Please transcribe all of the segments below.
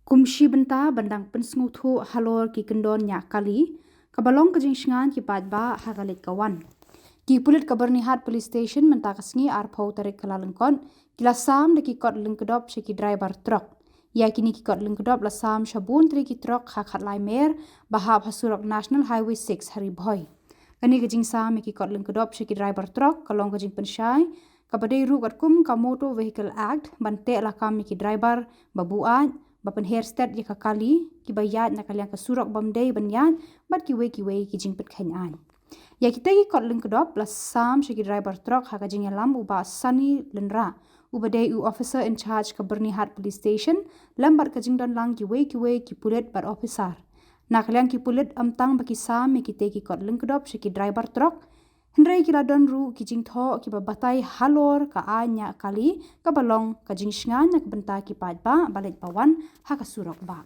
Kumshi benta bandang pensnguthu halor ki kendon nya kali kabalong kajing shngan ki padba hagalit kawan ki pulit kabarnihat police station menta kasngi arphau tarik kalalengkon kilasam de ki kot lengkedop shiki driver truck ya kini ki kot lengkedop lasam shabun tri ki truck hakhat lai mer bahab hasurok national highway 6 hari bhoi kani kajing sam ki kot lengkedop shiki driver truck kalong kajing penshai kabadai ru kum ka motor vehicle act bante lakam ki driver babuan bapen hairstyle ya kali ki bayat na kalian kasurok bamdei banyat bat ki we ki jing pet khanyan ya kita ki kot lengkedop plus sam shiki driver truck ha kajing lam uba sani lenra ubadai u officer in charge ka bernihat police station lambar kajing don lang ki we ki pulit bar officer na kalian ki pulit amtang baki sam ki te ki kot lengkedop shiki driver truck Hendrai kila don ru ki jing tho ki babatai halor ka anya kali ka balong ka jing shngan nak benta ki padba balik pawan ha ka surok ba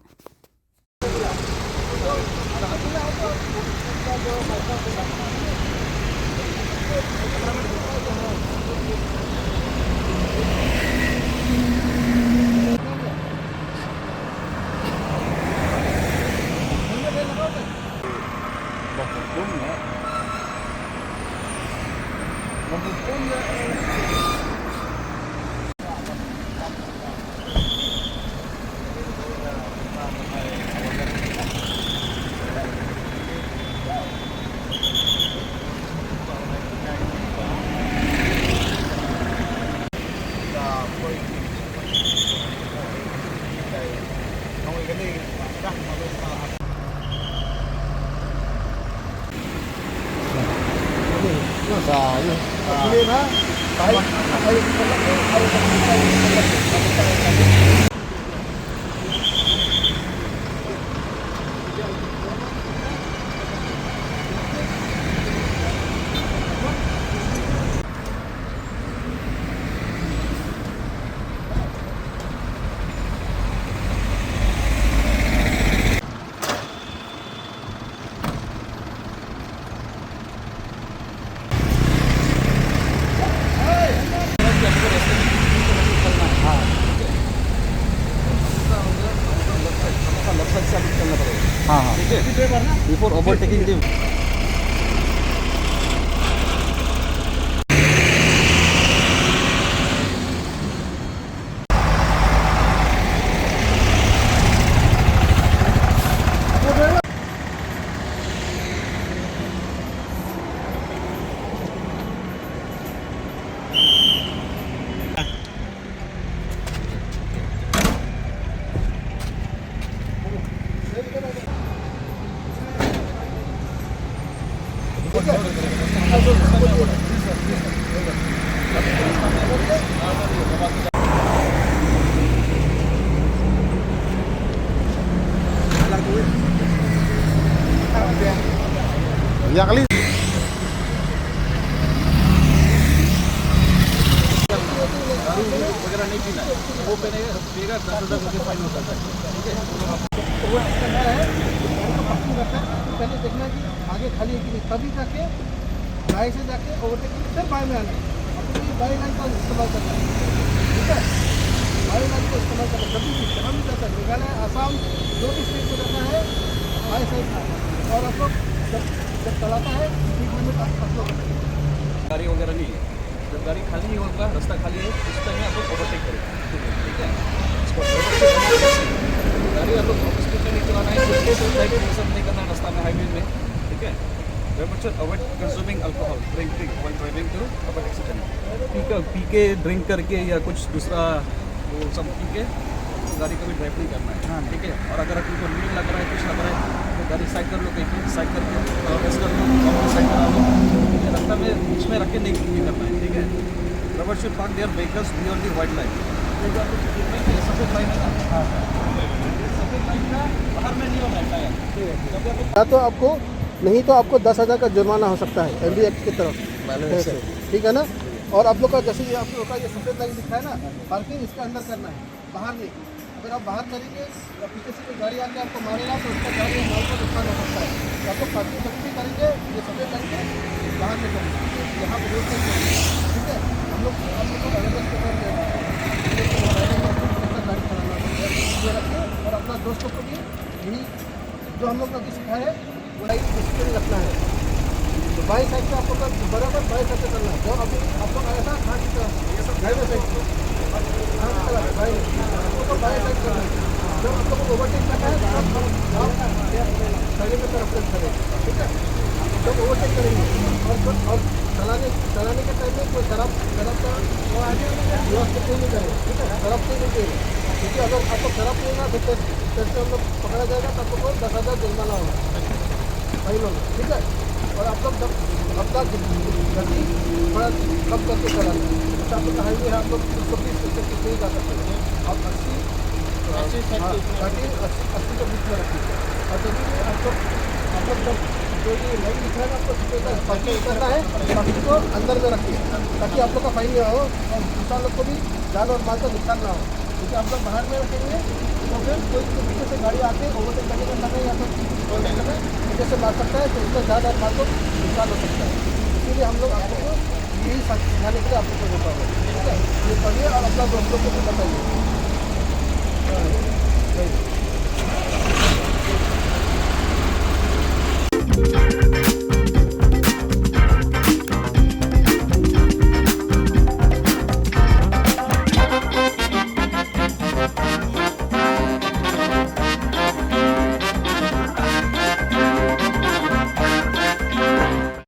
Before overtaking them. Ya kali वगैरह नहीं पीना है वो पिएगा 10,000 रुपये fine हो सकता है ठीक है वो करना है पहले देखना कि आगे खाली है कि नहीं तभी जाके बाई से जाके ओवरटेकिंग फिर बाई में आना अपनी बाई लाइन का इस्तेमाल करना है ठीक है बाई लाइन को इस्तेमाल करना कभी भी जहाँ भी जाता है मेघालय आसाम जो भी स्टेट को जाना है बाई साइड और आप लोग जब चलाता है गाड़ी वगैरह नहीं है जब गाड़ी खाली नहीं होगा रास्ता खाली है उस टाइम में आप लोग ओवरटेक करें ठीक है गाड़ी आप लोग स्पीड में नहीं चलाना है सब नहीं करना रास्ता में हाईवे में ठीक है avoid consuming alcohol drinking while driving to avoid accident पी के ड्रिंक करके या कुछ दूसरा वो सब पी के गाड़ी कभी ड्राइव नहीं करना है ठीक है और अगर आपको नींद लग रहा है कुछ लग रहा है तो गाड़ी साइड कर लो कहीं पे साइड करके कर लो साइड करा लो रास्ता में बीच में रख के नहीं करना है ठीक है rubber should park their vehicles beyond the white line सफेद लाइन है ना सफेद लाइन का बाहर में नहीं होना है या तो आपको नहीं तो आपको 10,000 का जुर्माना हो सकता है एमबी एक्ट की तरफ ठीक है ना और आप लोग का जैसे ये आप लोग का ये सफेद लाइन दिखा है ना पार्किंग इसके अंदर करना है बाहर नहीं अगर आप बाहर करेंगे या पीछे से कोई गाड़ी आके आपको मारेगा तो उसका गाड़ी या माल को नुकसान हो सकता है तो आपको पार्किंग जब भी करेंगे ये सफेद लाइन के बाहर में करेंगे यहाँ पर रोड पर ठीक है हम लोग आप लोग को अवेयरनेस के तौर पर गाड़ी चलाना ये रखिए और अपना दोस्तों को भी यही जो हम लोग अभी सिखाए हैं वो लाइट डिसिप्लिन रखना है। तो बाई साइड से आपको बराबर बाई साइड से करना है। जो अभी आप लोग आया था कहाँ की तरफ, ये सब ड्राइवर साइड से कहाँ की तरफ बाई आपको बाई साइड करना है। जब आप लोग को ओवरटेक करना है तब आप साइड में तरफ करें, ठीक है। जब ओवरटेक करेंगे और चलाने के टाइम में कोई शराब का व्यवस्था नहीं करें, ठीक है। शराब से नहीं पिएगा, क्योंकि अगर आपको शराब पिएगा तो टेस्ट हम लोग पकड़ा जाएगा तो आपको 10,000 जुर्माना होगा फाइन होगा, ठीक है। और आप लोग जब अपना गति थोड़ा कम करके चलाना है। जैसे आप लोग का हाईवे है, आप लोग 120 नहीं जा सकते, आप 80 के बीच में रखिए। और जब भी आप लोग जब जो ये लाइन दिख रहा है आपको पार्किंग करना है, पार्किंग को अंदर में रखिए ताकि आप लोग का फाइन ना हो और दूसरा लोग को भी जान और माल का नुकसान ना हो। क्योंकि आप लोग बाहर में रखेंगे तो फिर कोई पीछे से गाड़ी आके ओवरटेक करने का समय या फिर ओवरटेक करना पीछे से मार सकता है, तो उसका जान और माल को नुकसान हो सकता है। इसीलिए हम लोग आप लोग को यही सिखाने के लिए आप लोग को रोका हुआ है, ठीक है। ये पढ़िए और अपना दोस्तों को भी बताइए।